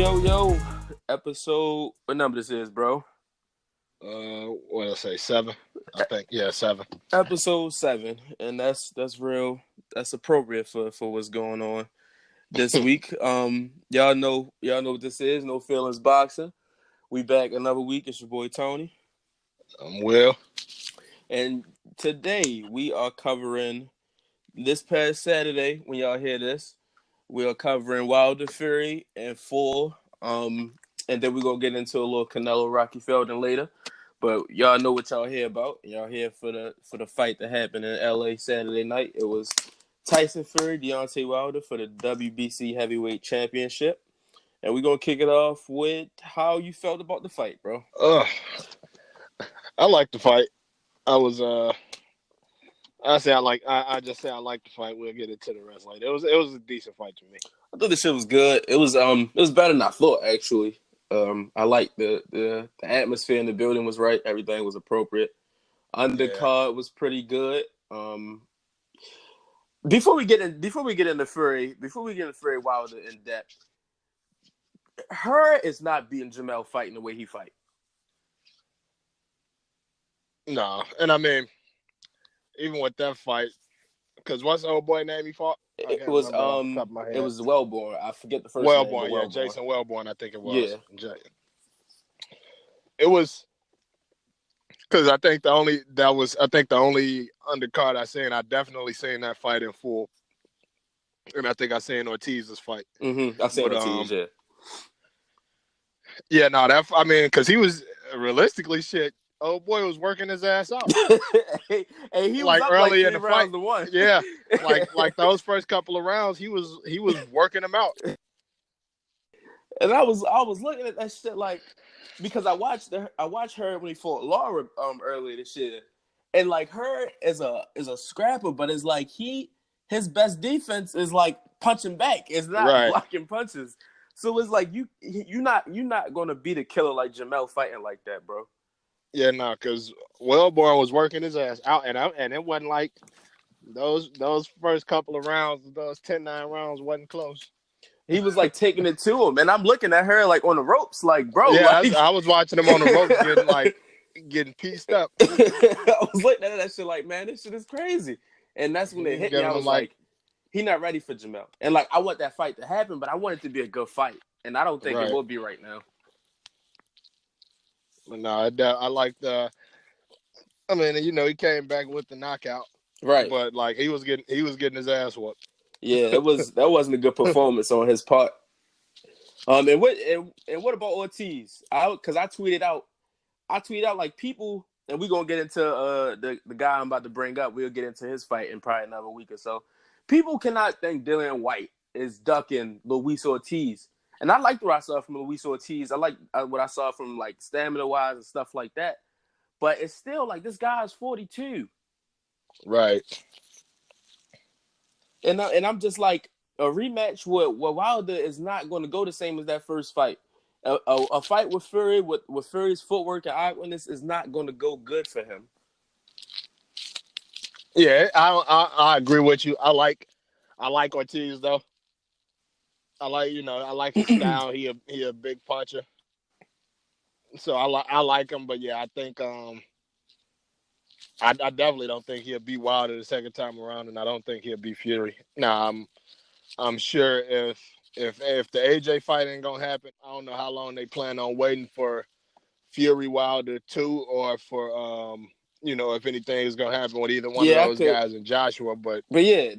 Yo, episode, what number this is, bro? What did I say? 7? I think, yeah, 7. Episode 7, and that's real. That's appropriate for what's going on this week. Y'all know what this is. No Feelings Boxing. We back another week. It's your boy Tony, I'm Will. and today we are covering this past Saturday. When y'all hear this, we are covering Wilder Fury in full. And then we're gonna get into a little Canelo Rocky Feldon later. But y'all know what y'all here about. Y'all here for the fight that happened in LA Saturday night. It was Tyson Fury, Deontay Wilder for the WBC Heavyweight Championship. And we're gonna kick it off with how you felt about the fight, bro. I like the fight. I was I just say I like the fight. We'll get into the rest later. It was a decent fight to me. I thought the shit was good. It was better than I thought, actually. I liked the atmosphere in the building was right. Everything was appropriate. Undercard was pretty good. Before we get into Fury Wilder in depth, her is not beating Jamel fighting the way he fight. No, and I mean, even with that fight, because what's the old boy name he fought? It was Wellborn. I forget the first name. Wellborn, yeah, Jason Wellborn, I think it was. Yeah. It was because I think the only undercard I seen. I definitely seen that fight in full, and I think I seen Ortiz's fight. I seen Ortiz. Yeah. Yeah, no, because he was realistically shit. Old boy was working his ass out. Hey, he was like up early like in the 3 fight. rounds to 1. Yeah, like those first couple of rounds, he was working them out. And I was looking at that shit like, because I watched her when he fought Laura earlier this year, and like her is a scrapper, but it's like his best defense is like punching back. It's not blocking punches. So it's like you're not gonna beat a killer like Jamel fighting like that, bro. Yeah, no, because Wellborn was working his ass out, and it wasn't like those first couple of rounds, those 10-9 rounds wasn't close. He was like taking it to him, and I'm looking at her like on the ropes, like, bro. Yeah, like... I was watching him on the ropes getting pieced up. I was looking at that shit like, man, this shit is crazy. And that's when it hit me. I was like, he not ready for Jamel. And like, I want that fight to happen, but I want it to be a good fight, and I don't think it will be right now. No, I like the. I mean, he came back with the knockout, right? But like he was getting his ass whooped. Yeah, that wasn't a good performance on his part. And what about Ortiz? Because I tweeted out like people, and we're gonna get into the guy I'm about to bring up. We'll get into his fight in probably another week or so. People cannot think Dillian White is ducking Luis Ortiz. And I liked what I saw from Luis Ortiz. I like what I saw from like stamina-wise and stuff like that. But it's still like this guy is 42. Right. And I'm just like, a rematch with Wilder is not going to go the same as that first fight. A fight with Fury, with Fury's footwork and awkwardness is not going to go good for him. Yeah, I agree with you. I like Ortiz though. I like his style. He a big puncher. So I like him, but yeah, I think I definitely don't think he'll beat Wilder the second time around, and I don't think he'll beat Fury. Now I'm sure if the AJ fight ain't gonna happen, I don't know how long they plan on waiting for Fury Wilder 2, or for if anything is gonna happen with either one of those guys and Joshua. But yeah,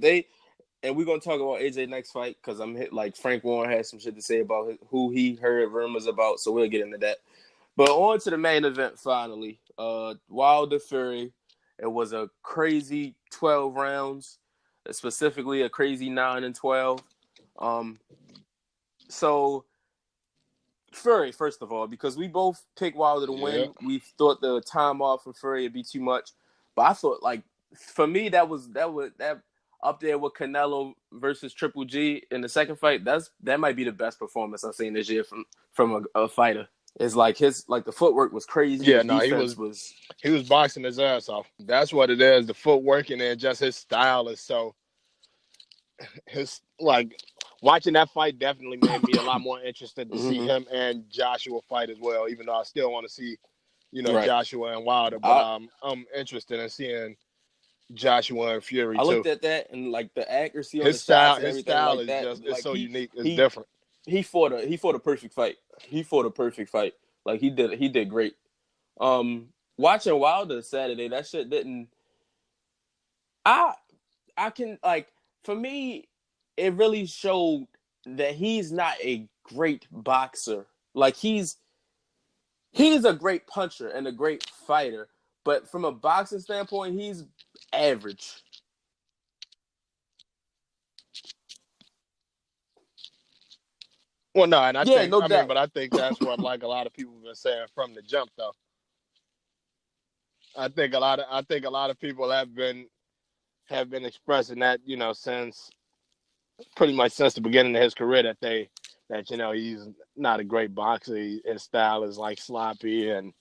and we're gonna talk about AJ next fight because like Frank Warren has some shit to say about who he heard rumors about, so we'll get into that. But on to the main event finally. Wilder Fury. It was a crazy 12 rounds, specifically a crazy 9 and 12. So Fury, first of all, because we both picked Wilder to win, we thought the time off for Fury would be too much. But I thought, like, for me, that up there with Canelo versus Triple G in the second fight. That might be the best performance I've seen this year from a fighter. It's like the footwork was crazy. Yeah, no, he was boxing his ass off. That's what it is. The footwork, and then just his style is so. His like watching that fight definitely made me a lot more interested to see Mm-hmm. him and Joshua fight as well. Even though I still want to see, Right. Joshua and Wilder, but I'm interested in seeing Joshua and Fury I too. looked at that and like the accuracy on the shots and His everything style like is that. just it's Like so unique. It's he different. he fought a perfect fight. He fought a perfect fight. Like he did great. Watching Wilder Saturday, that shit didn't. I I can like for me, it really showed that he's not a great boxer. Like he's a great puncher and a great fighter, but from a boxing standpoint, he's average. Well, no, and Yeah, no doubt. but I think that's what like a lot of people have been saying from the jump, though. I think a lot of people have been expressing that, since pretty much since the beginning of his career that he's not a great boxer. His style is like sloppy, and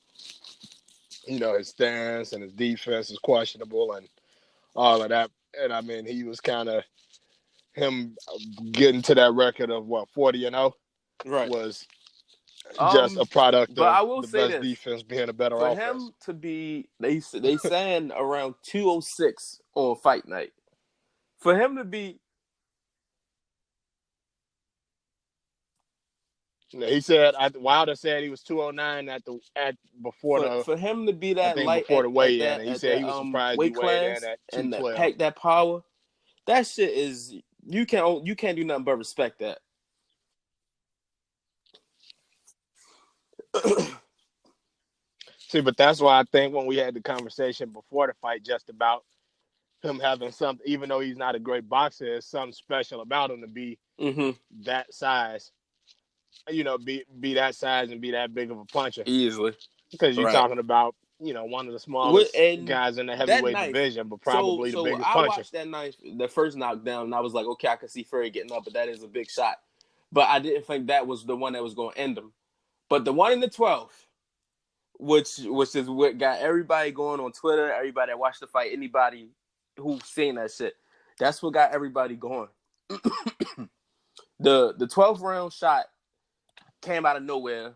his stance and his defense is questionable, and all of that. And I mean, he was kind of him getting to that record of what 40-0 Right. was just a product But of I will the say best this: defense being a better for offense. him to be, they saying around 206 on fight night. For him to be, He said Wilder said he was 209 at before the for him to be I that think light before the weigh in, and he at said he that was surprised he weight weighed in class at and that 212. pack that power, that shit is you can't do nothing but respect that. See, but that's why I think when we had the conversation before the fight, just about him having something, even though he's not a great boxer, there's something special about him to be Mm-hmm. that size. Be that size and be that big of a puncher. Easily. Because you're Right. talking about, one of the smallest And guys in the that heavyweight knife. division, but So probably the so biggest I puncher. watched that knife, the first knockdown, and I was like, okay, I can see Fury getting up, but that is a big shot. But I didn't think that was the one that was going to end him. But the one in the 12th, which is what got everybody going on Twitter, everybody that watched the fight, anybody who's seen that shit, that's what got everybody going. The 12th round shot came out of nowhere.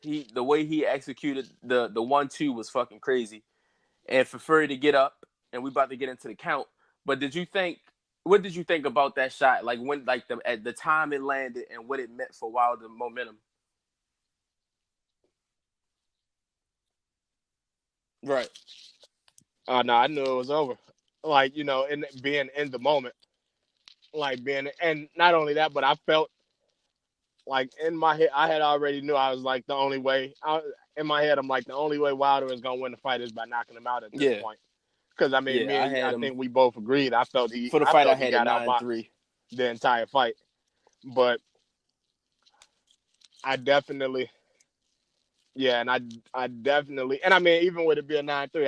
The way he executed the 1-2 was fucking crazy. And for Fury to get up, and we about to get into the count. But what did you think about that shot? Like when, like at the time it landed, and what it meant for Wilder momentum? Right. No, I knew it was over. Like, in being in the moment, and not only that, but I felt like in my head, I had already knew I was like the only way. In my head, I'm like the only way Wilder is gonna win the fight is by knocking him out at this Yeah. point. Because I mean, Yeah. I think we both agreed. For the I fight. I felt he had it got 9-3. outboxed the entire fight. But I definitely, yeah, and I definitely, and I mean, even with it being 9-3,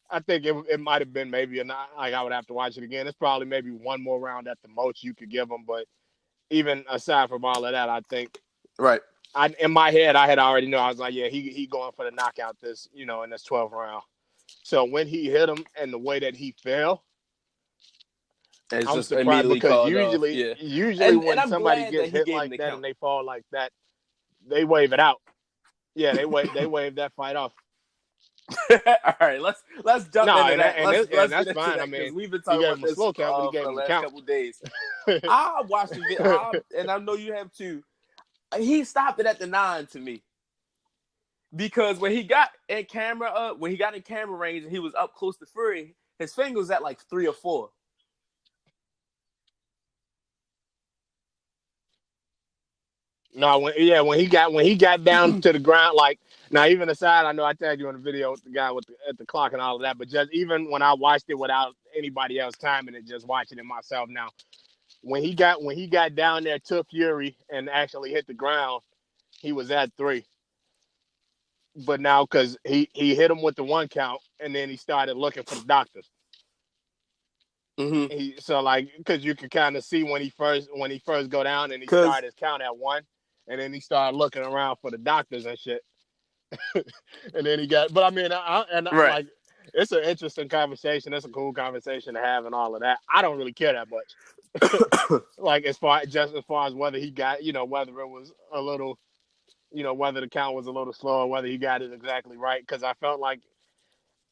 I think it might have been maybe a nine. Like I would have to watch it again. It's probably maybe one more round at the most you could give him. But even aside from all of that, I think Right. in my head I had already know. I was like, yeah, he going for the knockout in this 12th round. So when he hit him and the way that he fell, And it's I'm just surprised immediately because called off. Yeah. usually And when I'm somebody glad that gets he hit gave him like the that count. and they fall like that, they wave it out. Yeah, they wave that fight off. All right, let's jump No, into that. and Let's get that's into fine. I that because mean, we've been he talking gave about him a this slow count, but he for gave the him the last count. couple of days. I watched the video, and I know you have too. He stopped it at the 9 to me because when he got in camera range and he was up close to Fury, his finger was at like 3 or 4. No, when he got down to the ground, like now even aside, I know I tagged you in the video with the guy at the clock and all of that, but just even when I watched it without anybody else timing it, just watching it myself now, when he got down there to Fury and actually hit the ground, he was at 3. But now because he hit him with the 1 count and then he started looking for the doctors. Mm-hmm. So like because you could kind of see when he first go down and he Because started his count at 1, and then he started looking around for the doctors and shit. And then he got, but I mean, right, like, it's an interesting conversation. It's a cool conversation to have and all of that. I don't really care that much. Like as far as whether he got, whether it was a little, whether the count was a little slow or whether he got it exactly right. Because I felt like,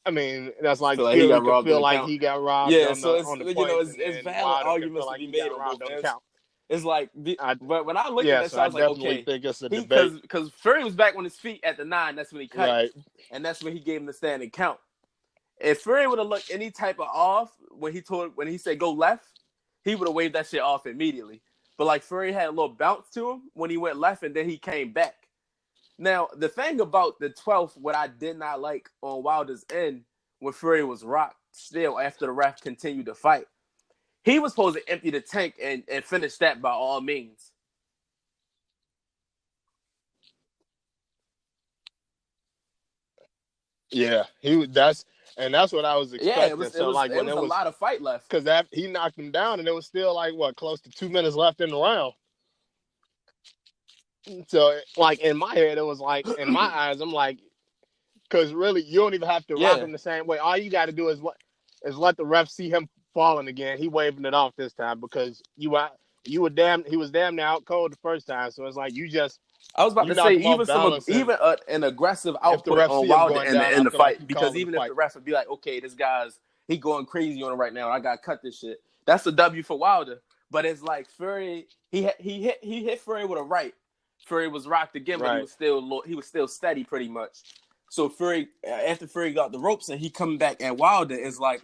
I mean, that's I like feel like he Fury got could robbed on feel the like count. he got robbed Yeah, on so the points, and it's then valid Wilder could feel arguments to like be he made got on both robbed on the ends. count. It's like, I but when I looked at Yeah, that so shit, I I was like, definitely okay, think it's a he debate. because Fury was back on his feet at the 9. That's when he cut, Right. and that's when he gave him the standing count. If Fury would have looked any type of off when he said go left, he would have waved that shit off immediately. But like Fury had a little bounce to him when he went left, and then he came back. Now the thing about the 12th, what I did not like on Wilder's end, when Fury was rocked still after the ref continued to fight, he was supposed to empty the tank and finish that by all means. Yeah, that's what I was Yeah, expecting. So like it when was it a was, lot of fight left. because that he knocked him down, and it was still like what, close to 2 minutes left in the round. So like in my head, it was like, in my eyes, I'm like, because really you don't even have to rock Yeah, him the same way. All you got to do is let the ref see him falling again. He waving it off this time because he was damn near out cold the first time. So it's like I was about you to say knock him off balance, and an aggressive if the output ref on see him Wilder going down, in I the feel like fight, he because calling the even if fight. the ref would be like, okay, this guy's he going crazy on it right now, I got to cut this shit. That's a W for Wilder. But it's like Fury, he hit Fury with a right. Fury was rocked again, but Right. he was still steady pretty much. So Fury, after Fury got the ropes and he coming back at Wilder, it's like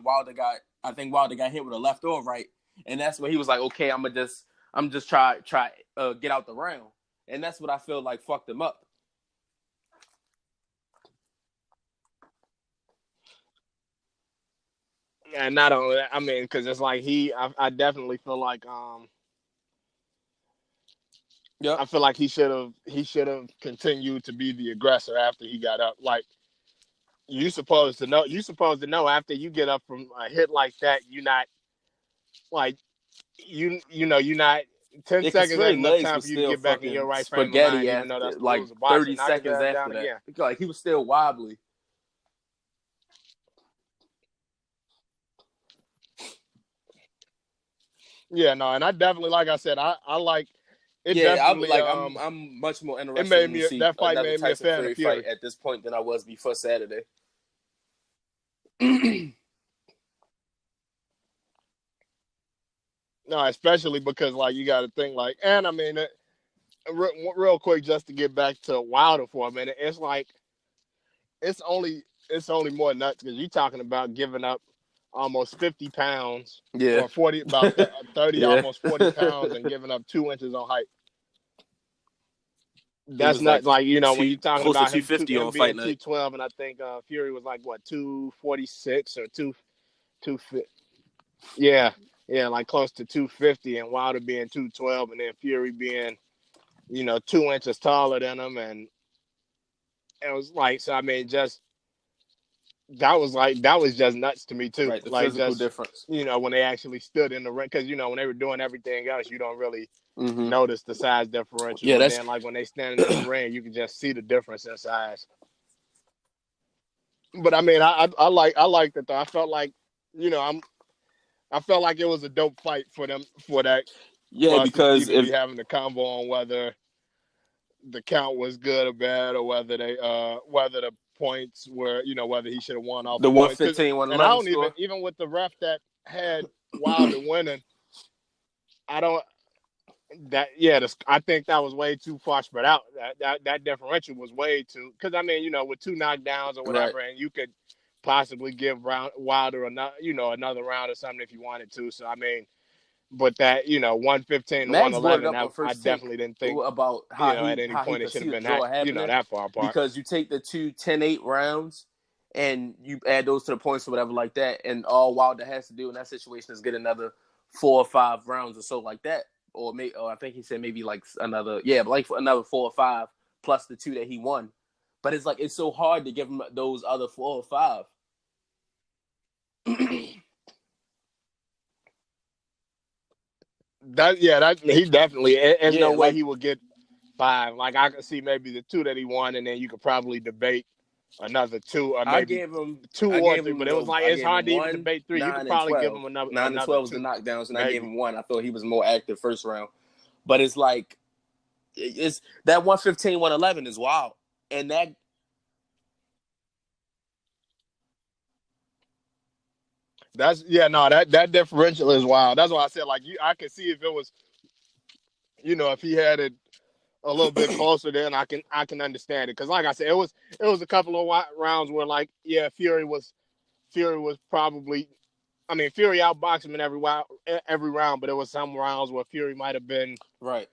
I think Wilder got hit with a left or right, and that's when he was like, okay, I'm just try get out the round, and that's what I feel like fucked him up. And not only that, I mean, because it's like I definitely feel like Yep. I feel like he should have continued to be the aggressor after he got up. Like you supposed to know after you get up from a hit like that, you're not like you're not 10 Yeah, because seconds Fury ain't enough legs time was for you to still get back in your fucking right frame of mind, spaghetti even though after that's the like rules of 30 boxing. Knock his seconds ass after down that. again. Like he was still wobbly. Yeah, no, and I definitely, like I said, I like it. Yeah, Definitely, I'm much more it interested made in to me see that fight another made me a Tyson fan of Fury fight Fury. at this point than I was before Saturday. No, especially because like you got to think like, and I mean, real quick, just to get back to Wilder for a minute, it's like it's only it's only more nuts because you're talking about giving up almost 50 pounds Yeah. or 40, about 30, Yeah. almost 40 pounds, and giving up 2 inches on height. He That's was like not like, when you're talking close to about him 250 him on fight being night. 212, and I think Fury was like what, 246 or two. Yeah, yeah, like close to 250, and Wilder being 212, and then Fury being 2 inches taller than him, and it was like, so I mean, just that was just nuts to me too. Right, the Like physical just difference. when they actually stood in the ring, because when they were doing everything else, you don't really Mm-hmm. notice the size differential. Yeah, But that's then like when they standing in the ring, you can just see the difference in size. But I mean, I liked it though. I felt like I felt like it was a dope fight for them yeah, for us to because even if be having the combo on whether the count was good or bad, or whether the points were, whether he should have won off the the points. 115, And I 111 don't score. even with the ref that had Wilder winning, I don't that yeah, I think that was way too far spread out. That differential was way too, because I mean, with 2 knockdowns or Right. whatever, and you could possibly give Wilder another round or something if you wanted to. So I mean, but that 115 to Max brought it 111, up on I First Take definitely didn't think about at any how he point it could should see have the been draw happening, that far apart. because you take the two 10-8 rounds and you add those to the points or whatever like that, and all Wilder has to do in that situation is get another 4 or 5 rounds or so like that, or I think he said maybe like another 4 or 5 plus the 2 that he won. But it's like it's so hard to give him those other 4 or 5. That he definitely. There's no Yeah, way like he would get 5. Like I could see maybe the 2 that he won, and then you could probably debate another 2 or I maybe gave him 2 I or gave 3. him But it was like I it's gave hard him to even 1, debate 3. You could 9, and probably give 12. him 9 and another 12 was the 2, knockdowns, and I gave maybe. him 1. I thought he was more active first round. But it's like it's that 115, 111 is wild. And that differential is wild. That's why I said like I could see if it was, if he had it a little bit closer, then I can understand it. Because like I said, it was a couple of rounds where like Fury was probably. I mean, Fury outboxed him in every round, but there was some rounds where Fury might have been right.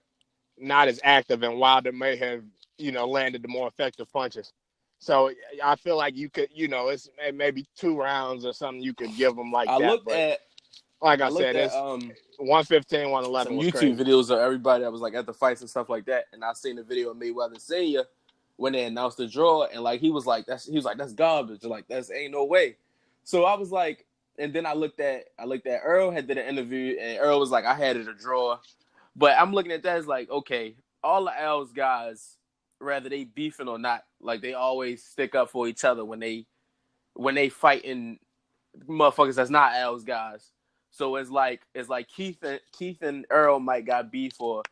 not as active, and Wilder may have, landed the more effective punches. So I feel like you could, it's maybe 2 rounds or something you could give him like I that. looked But at like I I looked said, at it's 115, 111 some was YouTube crazy. videos of everybody that was like at the fights and stuff like that, and I seen the video of Mayweather Senior when they announced the draw, and like he was like that's garbage, like that's ain't no way. So I was like, and then I looked at Earl had did an interview, and Earl was like I had it a draw, but I'm looking at that as like okay, all the L's guys, whether they beefing or not, like they always stick up for each other when they fighting motherfuckers that's not L's guys. So it's like Keith and Earl might got beef or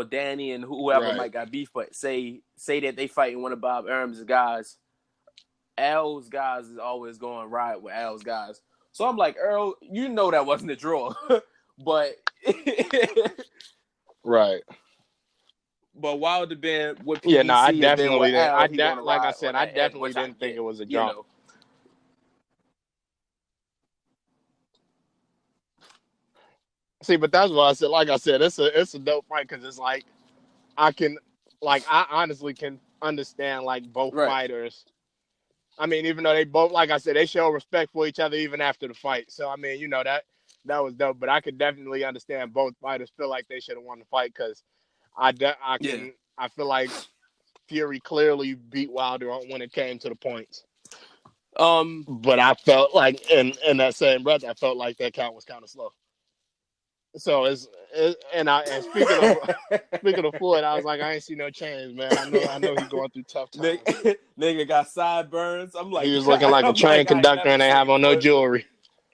Danny and whoever Right, might got beef, but say that they fighting one of Bob Arum's guys. L's guys is always going right with L's guys. So I'm like, Earl, that wasn't a draw. but right. but Wilder been with Yeah, no, I PBC and then with definitely didn't. Al, he gonna Like I ride said, on I that end, definitely which I didn't think get, it was a you draw. know. See, but that's why I said, like I said, it's a dope fight because it's like I honestly can understand like both Right. fighters. I mean, even though they both, like I said, they show respect for each other even after the fight. So I mean, that was dope. But I could definitely understand both fighters feel like they should have won the fight because Yeah. I feel like Fury clearly beat Wilder when it came to the points. Um But I felt like in that same breath, I felt like that count was kind of slow. So and speaking of Floyd, I was like, I ain't see no change, man. I know he's going through tough times. Nigga got sideburns. I'm He like, was looking like a train I ain't conductor, never and they have seen on no Floyd look. jewelry.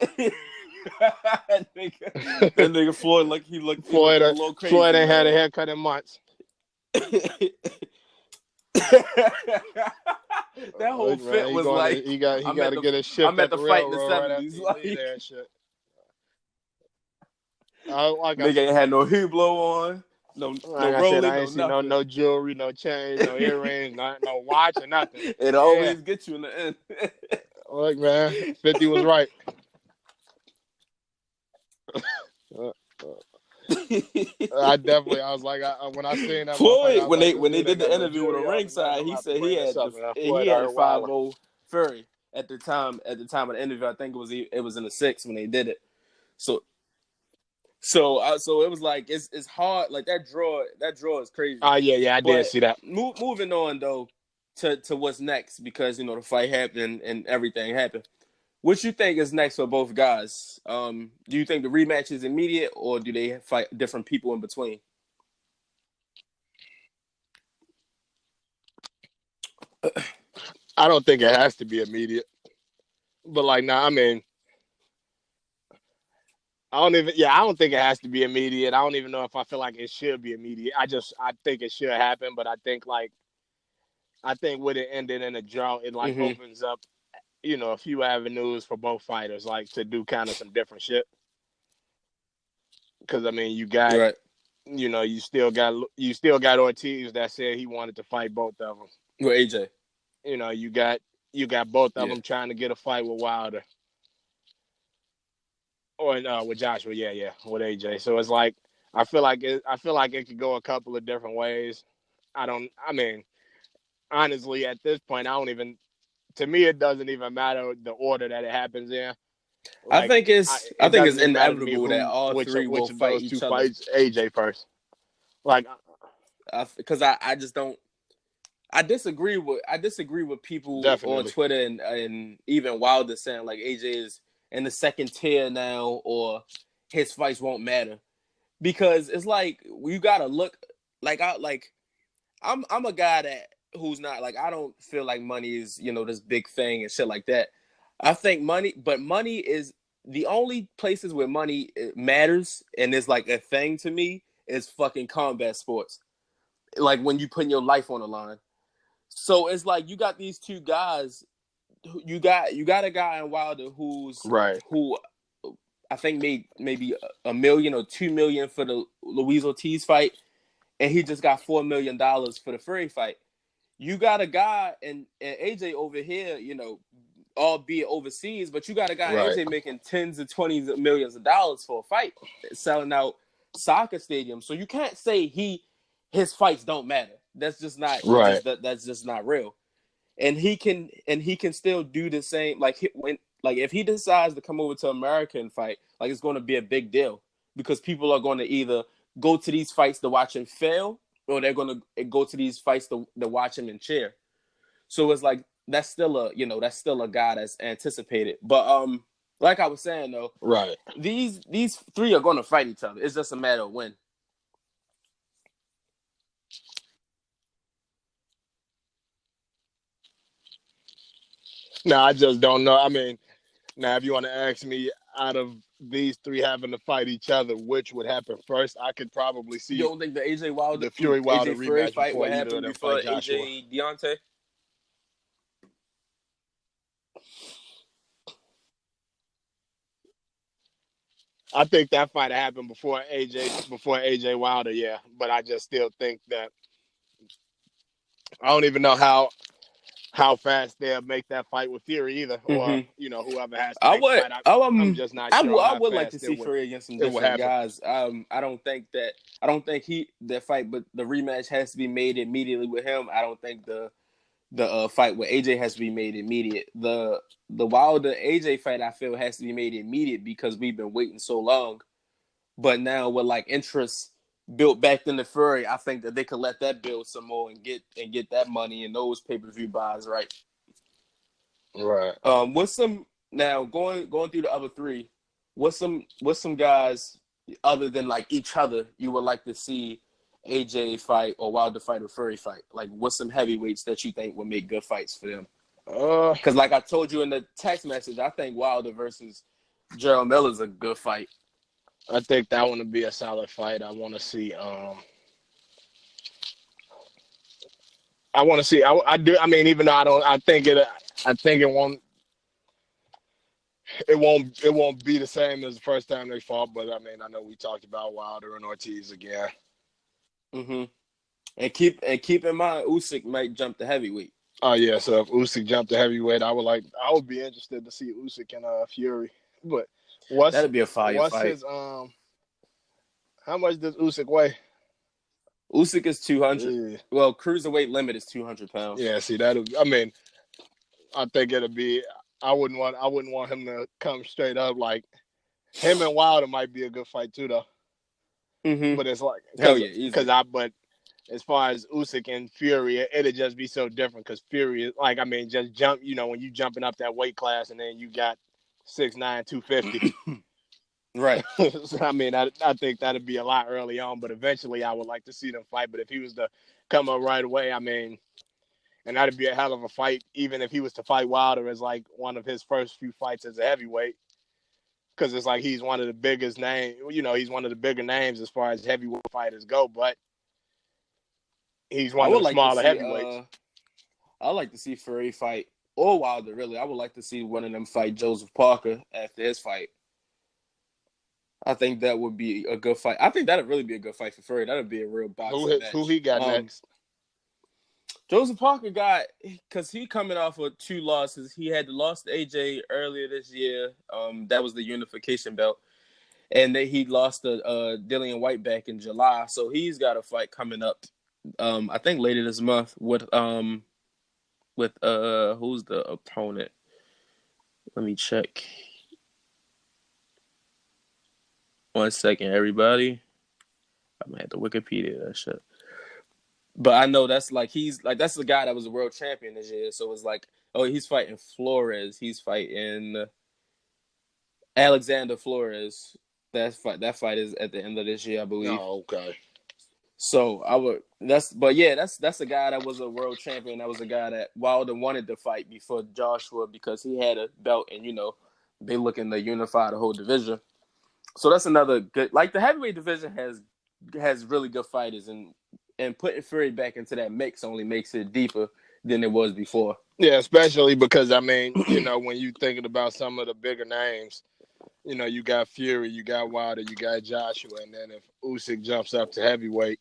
that nigga Floyd like he looking a little Floyd crazy, ain't had a man. haircut in months. That whole Look, man, fit was like he got to get his shift I'm at at the the fight in the railroad right after '70s. he Like leave there and shit. nigga ain't had no Hublot on, no Like I said, Rollie, I no ain't see no nothing. no jewelry, no chains, no earrings, no watch or nothing. It Yeah, always gets you in the end. look, man, 50 was right. I was like, when I seen that motherfucker, I Floyd, was like, this when they dude ain't did got the no interview with jewelry the on him, man. ringside, I'm gonna he have to said bring this up, man. Floyd he had the Earl Wilder. 5-0 Fury at the time of the interview. I think it was in the 6 when they did it. So so it was like it's hard, like that draw is crazy. Oh yeah, I did But see that. moving on though to what's next, because the fight happened and everything happened. What you think is next for both guys? Do you think the rematch is immediate, or do they fight different people in between? I don't think it has to be immediate, but like, nah, I mean, I don't think it has to be immediate. I don't even know if I feel like it should be immediate. I think it should happen, but I think with it ending in a draw, it like Mm-hmm. opens up, a few avenues for both fighters, like to do kind of some different shit. Because I mean, Right. you still got Ortiz that said he wanted to fight both of them. With AJ. You got both of Yeah. them trying to get a fight with Wilder or with Joshua. Yeah, with AJ. So it's like I feel like it could go a couple of different ways. I mean, honestly, at this point, I don't even. To me, it doesn't even matter the order that it happens in. I Like, think I it think it's doesn't even matter to me inevitable that all three will which of fight those two each other. fights AJ first. Like, Because I just don't. I disagree with people on definitely. Twitter and even Wilder saying like AJ is in the second tier now, or his fights won't matter, because it's like you gotta look like I'm a guy that who's not like, I don't feel like money is, this big thing and shit like that. I think money is the only places where money matters and is like a thing to me is fucking combat sports. Like when you putting your life on the line. So it's like you got these two guys. You got a guy in Wilder who I think made maybe $1 million or $2 million for the Luis Ortiz fight, and he just got $4 million for the Fury fight. You got a guy and AJ over here, albeit overseas, but you got a guy AJ making tens of 20s of millions of dollars for a fight, selling out soccer stadiums. So you can't say his fights don't matter. That's just not that's just not real. And he can still do the same. If he decides to come over to America and fight, like it's going to be a big deal because people are going to either go to these fights to watch him fail, or they're going to go to these fights to watch him and cheer. So it's like that's still a guy that's anticipated. But like I was saying though, these three are going to fight each other. It's just a matter of when. No, I just don't know. I mean, now if you want to ask me, out of these three having to fight each other, which would happen first, I could probably see You don't think the AJ Wilder, the Fury Wilder AJ Fury rematch fight before would either of happen them before fight Joshua. AJ Deontay? I think that fight happened before AJ Wilder, yeah. But I just still think that I don't even know how fast they'll make that fight with Fury either, or whoever has to make the fight. I'm just not sure on I how would like to fast see Fury against some it will different happen. guys. I don't think that fight, but the rematch has to be made immediately with him. I don't think the fight with AJ has to be made immediate. The Wilder AJ fight I feel has to be made immediate because we've been waiting so long. But now with like interest built back in the Fury, I think that they could let that build some more and get that money and those pay-per-view buys right. Right. What's some now going through the other three? What's some guys other than like each other you would like to see AJ fight or Wilder fight or Fury fight? Like, what's some heavyweights that you think would make good fights for them? Because like I told you in the text message, I think Wilder versus Gerald Miller is a good fight. I think that one would be a solid fight. I want to see. I want to see. I do. I mean, even though I don't, I think it won't. It won't be the same as the first time they fought. But I mean, I know we talked about Wilder and Ortiz again. Mm-hmm. And keep in mind, Usyk might jump to heavyweight. Oh yeah. So if Usyk jumped to heavyweight, I would be interested to see Usyk and Fury. But That'd be a fire fight. His how much does Usyk weigh? Usyk is 200. Yeah. Well, cruiserweight limit is 200 pounds. Yeah, see that. I mean, I think it'll be. I wouldn't want him to come straight up like him and Wilder might be a good fight too, though. Mm-hmm. But it's like but as far as Usyk and Fury, it'd just be so different because Fury, like I mean, just jump. When you jumping up that weight class and then you got 6'9", 250. Right. So, I mean, I think that'd be a lot early on, but eventually I would like to see them fight. But if he was to come up right away, I mean, and that'd be a hell of a fight, even if he was to fight Wilder as like one of his first few fights as a heavyweight, because it's like he's one of the biggest names. He's one of the bigger names as far as heavyweight fighters go, but he's one of the smaller heavyweights. I'd like to see Fury fight or Wilder. Really, I would like to see one of them fight Joseph Parker after his fight. I think that would be a good fight. I think that'd really be a good fight for Fury. That'd be a real boxing match. Who he got next? Joseph Parker got, because he coming off of 2 losses. He had lost to AJ earlier this year. That was the unification belt. And then he lost to Dillian White back in July. So he's got a fight coming up, I think later this month with who's the opponent? Let me check. 1 second, everybody. I'm gonna have to Wikipedia that shit. But I know that's the guy that was a world champion this year. So it's like, oh, he's fighting Flores. He's fighting Alexander Flores. That fight is at the end of this year, I believe. Oh, okay. So that's a guy that was a world champion. That was a guy that Wilder wanted to fight before Joshua because he had a belt, and they looking to unify the whole division. So that's another good. Like the heavyweight division has really good fighters, and putting Fury back into that mix only makes it deeper than it was before. Yeah, especially because when you thinking about some of the bigger names, you got Fury, you got Wilder, you got Joshua, and then if Usyk jumps up to heavyweight,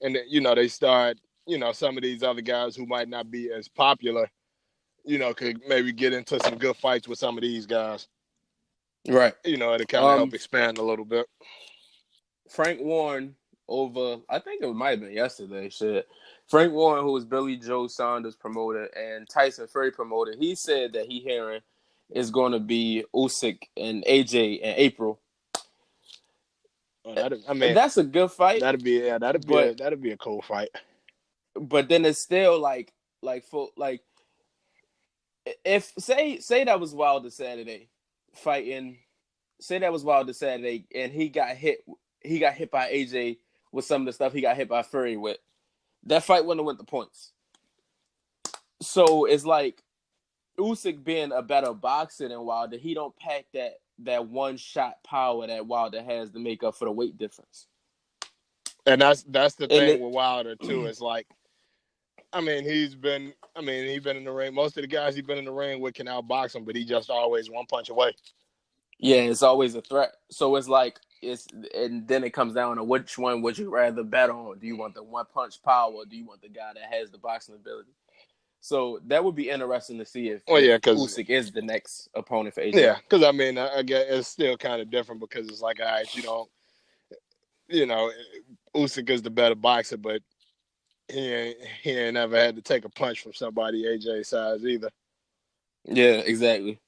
and then, they start, some of these other guys who might not be as popular, could maybe get into some good fights with some of these guys. Right. To kind of help expand a little bit. Frank Warren over, I think it might have been yesterday. Shit. Frank Warren, who was Billy Joe Saunders' promoter and Tyson Fury promoter, he said that he hearing is going to be Usyk and AJ in April. That's a good fight. That'd be a cool fight. But then it's still if say that was Wilder Saturday fighting. Say that was Wilder Saturday, and he got hit by AJ with some of the stuff he got hit by Fury with. That fight wouldn't have went the points. So it's like Usyk being a better boxer than Wilder, he don't pack that one shot power that Wilder has to make up for the weight difference. And that's the thing with Wilder too. It's like, he's been in the ring. Most of the guys he's been in the ring with can outbox him, but he just always one punch away. Yeah, it's always a threat. So it's like and then it comes down to which one would you rather bet on? Do you want the one punch power, or do you want the guy that has the boxing ability? So that would be interesting to see if Usyk is the next opponent for AJ. Yeah, because I guess it's still kind of different because it's like, all right, Usyk is the better boxer, but he ain't never had to take a punch from somebody AJ size either. Yeah, exactly.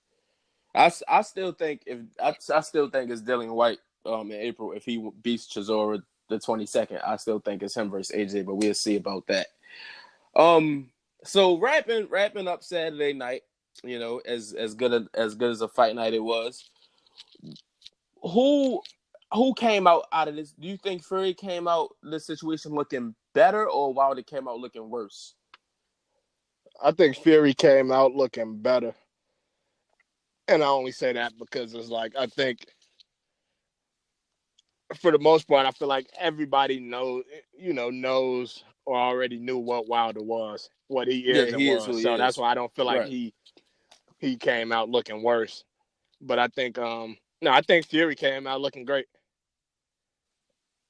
I still think it's Dillian White in April if he beats Chisora the 22nd. I still think it's him versus AJ, but we'll see about that. So wrapping up Saturday night, as good as a fight night it was. Who came out of this? Do you think Fury came out this situation looking better, or Wilder came out looking worse? I think Fury came out looking better. And I only say that because it's like, I think for the most part, I feel like everybody knows or already knew what Wilder was, what he is and was. So that's why I don't feel like he came out looking worse. But I think I think Fury came out looking great.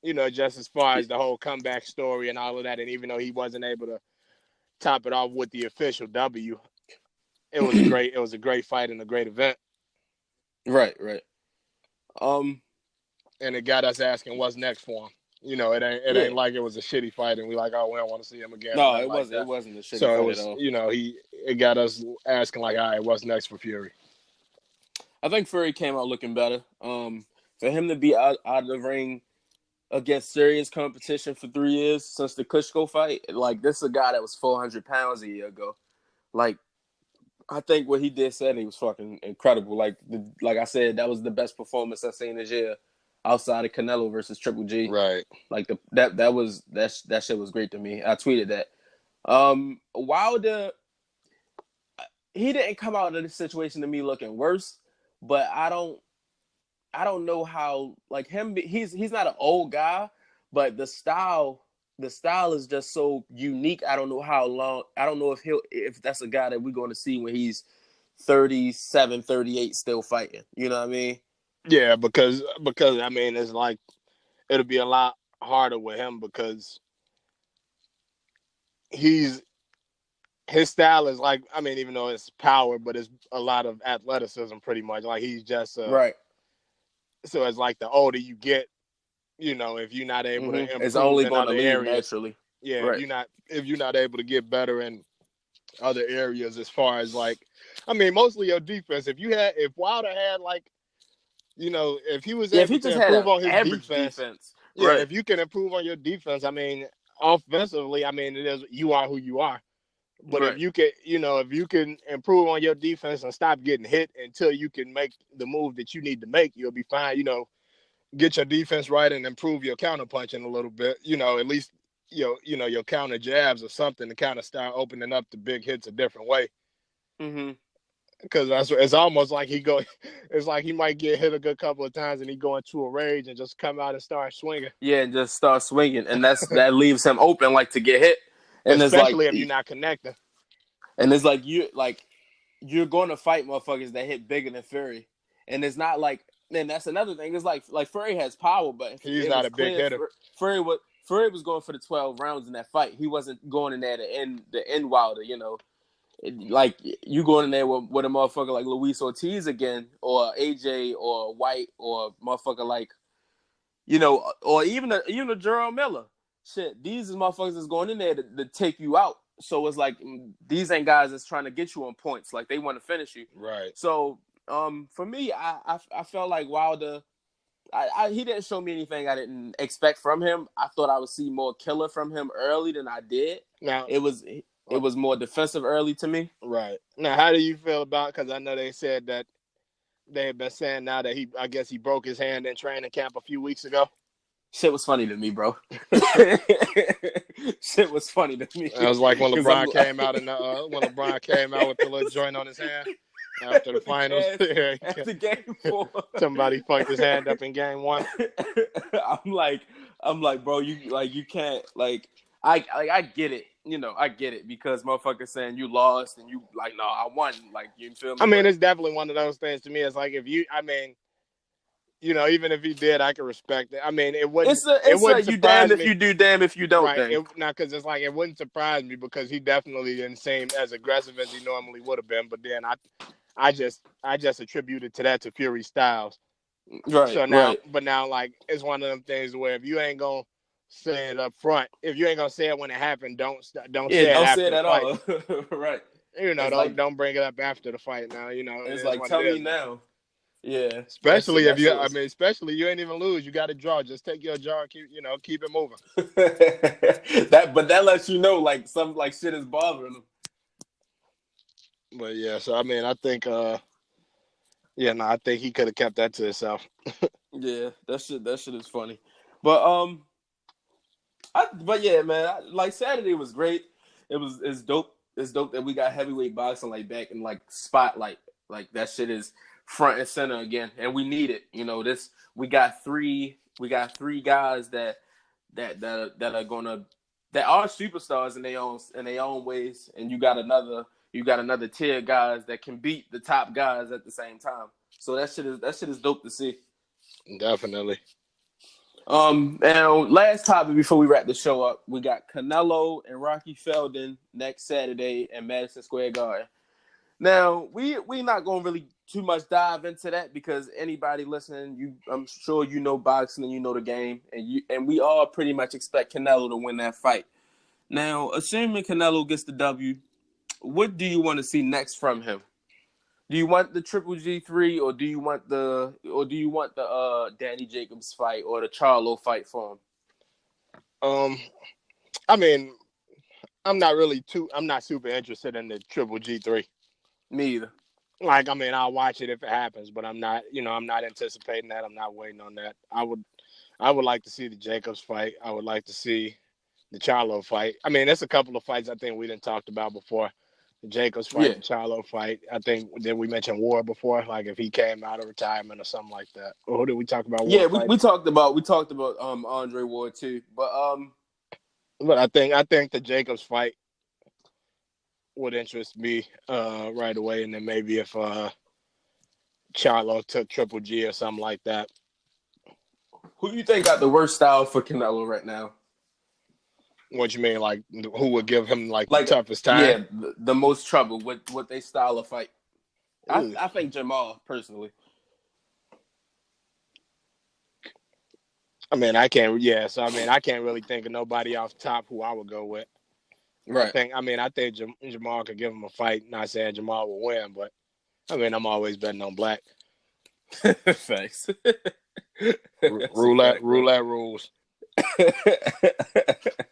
Just as far as the whole comeback story and all of that, and even though he wasn't able to top it off with the official W, it was a great fight and a great event. Right. And it got us asking what's next for him. It ain't like it was a shitty fight and we like, oh, we don't want to see him again. No, it wasn't. It wasn't a shitty fight at all. It got us asking like, all right, what's next for Fury? I think Fury came out looking better. For him to be out of the ring against serious competition for 3 years since the Klitschko fight, like this is a guy that was 400 pounds a year ago. Like, I think what he did Saturday was fucking incredible. Like I said, that was the best performance I've seen this year outside of Canelo versus Triple G. Right. Like that shit was great to me. I tweeted that. Wilder, he didn't come out of this situation to me looking worse, but I don't know how, like him, he's not an old guy, but the style is just so unique. I don't know how long. I don't know if that's a guy that we're going to see when he's 37, 38 still fighting. You know what I mean? Yeah, because it's like it'll be a lot harder with him because his style is like, even though it's power, but it's a lot of athleticism pretty much. Like he's just right. So it's like the older you get, if you're not able to improve, it's only in going to other lead areas, naturally. Yeah, right. if you're not able to get better in other areas, as far as like, mostly your defense. If Wilder had like, if he was able to improve on his defense. Yeah, right. If you can improve on your defense, offensively, it is, you are who you are. But right. if you can improve on your defense and stop getting hit until you can make the move that you need to make, you'll be fine. Get your defense right and improve your counterpunching a little bit. At least your counter jabs or something to kind of start opening up the big hits a different way. Mm-hmm. Because it's almost like it's like he might get hit a good couple of times and he go into a rage and just come out and start swinging. Yeah, and just start swinging, and that leaves him open like to get hit, and it's like, Especially if you're not connecting. and it's like you're going to fight motherfuckers that hit bigger than Fury, and it's not like. And that's another thing. It's like Fury has power, but He's it not was a big clear hitter. Fury was going for the 12 rounds in that fight. He wasn't going in there to end Wilder. Like you going in there with a motherfucker like Luis Ortiz again, or AJ, or White, or motherfucker like or even a Gerald Miller. Shit, these is motherfuckers that's going in there to take you out. So it's like these ain't guys that's trying to get you on points. Like they want to finish you. Right. So for me, I felt like Wilder. He didn't show me anything I didn't expect from him. I thought I would see more killer from him early than I did. Now it was more defensive early to me. Right. Now, how do you feel about? Because I know they said that they have been saying now that I guess he broke his hand in training camp a few weeks ago. Shit was funny to me, bro. Shit was funny to me. It was like when LeBron came out with the little joint on his hand after the finals. After game 4, somebody fucked his hand up in game 1. I'm like, bro, you can't I get it. I get it because motherfuckers saying you lost and you like, no, I won. Like, you feel me? I mean, it's definitely one of those things to me. It's like even if he did, I could respect it. I mean, it wouldn't. It wouldn't you damn if me. you do, damn if you don't. Right? Because it's like it wouldn't surprise me because he definitely didn't seem as aggressive as he normally would have been. But then I just attributed to Fury Styles. Right. So now, right. But now, like, it's one of them things where if you ain't gonna say it up front, if you ain't gonna say it when it happened, don't say it after the fight. All. Right. Don't bring it up after the fight. Now, it's like, tell me now. Yeah. Especially if especially you ain't even lose. You got to draw. Just take your draw and keep it moving. But that lets you know like some like shit is bothering him. But yeah, so I mean, I think I think he could have kept that to himself. Yeah, that shit is funny. But but yeah, man, like Saturday was great. It's dope. It's dope that we got heavyweight boxing like back in like spotlight. Like that shit is front and center again, and we need it. We got three guys that are superstars in their own ways, and you got another tier of guys that can beat the top guys at the same time. So that shit is dope to see. Definitely. And last topic before we wrap the show up, we got Canelo and Rocky Feldon next Saturday in Madison Square Garden. Now, we not going to really too much dive into that because anybody listening, I'm sure you know boxing and you know the game, and we all pretty much expect Canelo to win that fight. Now, assuming Canelo gets the W, what do you want to see next from him? Do you want the Triple G3 or do you want the Danny Jacobs fight or the Charlo fight for him? I mean, I'm not super interested in the Triple G3. Me either. Like, I mean, I'll watch it if it happens, but I'm not anticipating that. I'm not waiting on that. I would like to see the Jacobs fight. I would like to see the Charlo fight. I mean, there's a couple of fights I think we didn't talked about before. The Jacobs fight, the Charlo fight. I think did we mention War before? Like if he came out of retirement or something like that. Or who did we talk about? Yeah, we talked about Andre Ward too. But I think the Jacobs fight would interest me right away, and then maybe if Charlo took Triple G or something like that. Who do you think got the worst style for Canelo right now? What you mean, like who would give him like the toughest time? Yeah, the most trouble with their style of fight. I think Jamal personally. I mean, I can't really think of nobody off the top who I would go with. Right. I think Jamal could give him a fight. Not saying Jamal will win, but I mean, I'm always betting on black. Thanks. Roulette rules.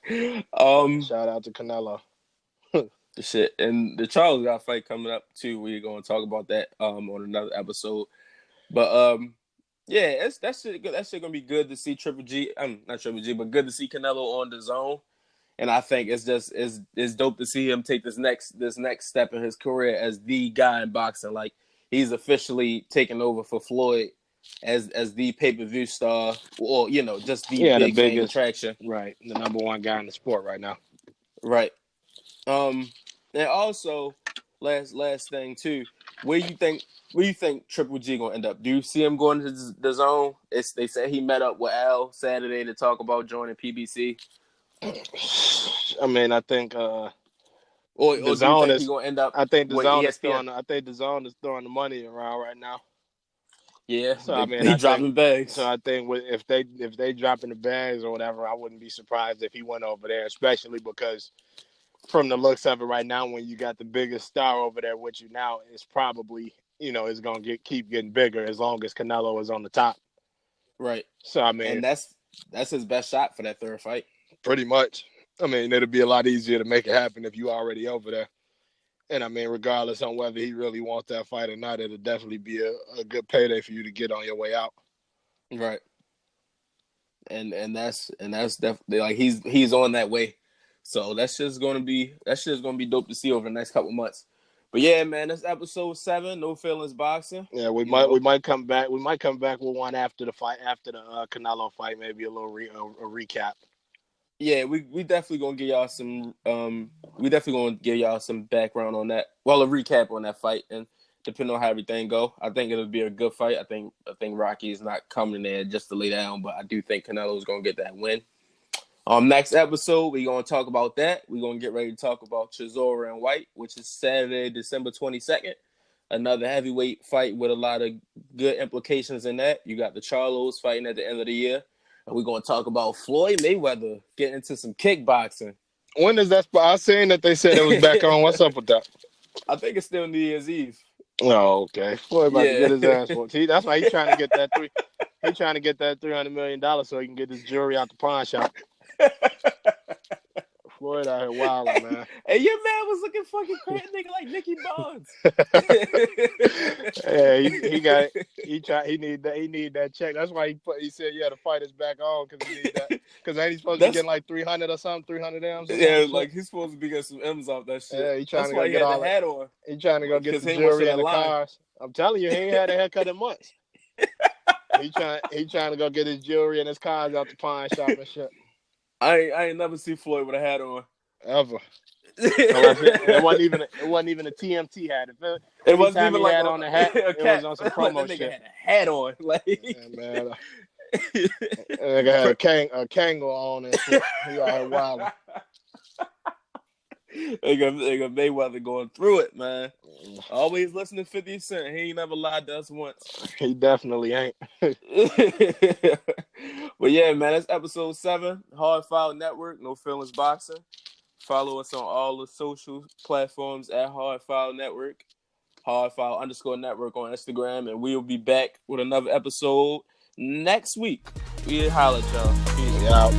Shout out to Canelo. Shit, and the Charles got a fight coming up too. We're gonna talk about that on another episode. But yeah, that shit gonna be good to see Triple G. Not Triple G, but good to see Canelo on the zone. And I think it's dope to see him take this next step in his career as the guy in boxing. Like, he's officially taking over for Floyd as the pay-per-view star, or just the the big name biggest, attraction. right? The number one guy in the sport right now. Right. And also, last thing too, where you think Triple G gonna end up? Do you see him going to the zone? They said he met up with Al Saturday to talk about joining PBC. I mean, I think or the do you zone think is. he gonna end up I think the with zone is ESPN? throwing the money around right now. Yeah, So I mean, he dropping bags. So I think if they dropping the bags or whatever, I wouldn't be surprised if he went over there, especially because from the looks of it right now, when you got the biggest star over there with you now, it's probably it's gonna keep getting bigger as long as Canelo is on the top. Right. So I mean, and that's his best shot for that third fight. Pretty much. I mean, it'll be a lot easier to make it happen if you already over there. And I mean, regardless on whether he really wants that fight or not, it'll definitely be a good payday for you to get on your way out. Right. And that's definitely, like, he's on that way. So that's just gonna be dope to see over the next couple months. But yeah, man, that's episode 7, No Feelings Boxing. Yeah, we might come back. We might come back with one after the fight, after the Canelo fight, maybe a little recap. Yeah, we definitely gonna give y'all some background on that. Well, a recap on that fight, and depending on how everything go, I think it'll be a good fight. I think Rocky is not coming there just to lay down, but I do think Canelo is gonna get that win. Next episode, we're gonna talk about that. We're gonna get ready to talk about Chisora and White, which is Saturday, December 22nd. Another heavyweight fight with a lot of good implications in that. You got the Charlos fighting at the end of the year. And we're going to talk about Floyd Mayweather getting into some kickboxing. When is that? I seen that they said it was back on. What's up with that? I think it's still New Year's Eve. Oh, okay. Floyd about to get his ass whooped. That's why he's trying to get that He's trying to get that $300 million so he can get his jewelry out the pawn shop. Floyd out here wilding, man. Hey, your man was looking fucking crazy, nigga, like Nicky Bonds. Yeah, he need that check. That's why he said, yeah, the fight is back on because he need that. Because ain't he supposed to be getting like 300 or something, 300 M's? Yeah, like he's supposed to be getting some M's off that shit. Yeah, he trying to go get all the hat on. He trying to go get the jewelry and the cars. I'm telling you, he ain't had a haircut in months. He trying to go get his jewelry and his cars out the pawn shop and shit. I ain't never seen Floyd with a hat on ever. It wasn't even a TMT hat. It wasn't even like on the hat. It was on some promo shit. Had a hat on, like, yeah, man. Nigga had a Kangol on and shit. He out here wilding. Nigga Mayweather going through it, man. Always listen to 50 Cent. He ain't never lied to us once. He definitely ain't. But yeah, man, that's episode 7. Hard File Network, No Feelings Boxing. Follow us on all the social platforms at Hard File Network. Hard File _network on Instagram. And we'll be back with another episode next week. We'll holler at y'all. Peace. We out.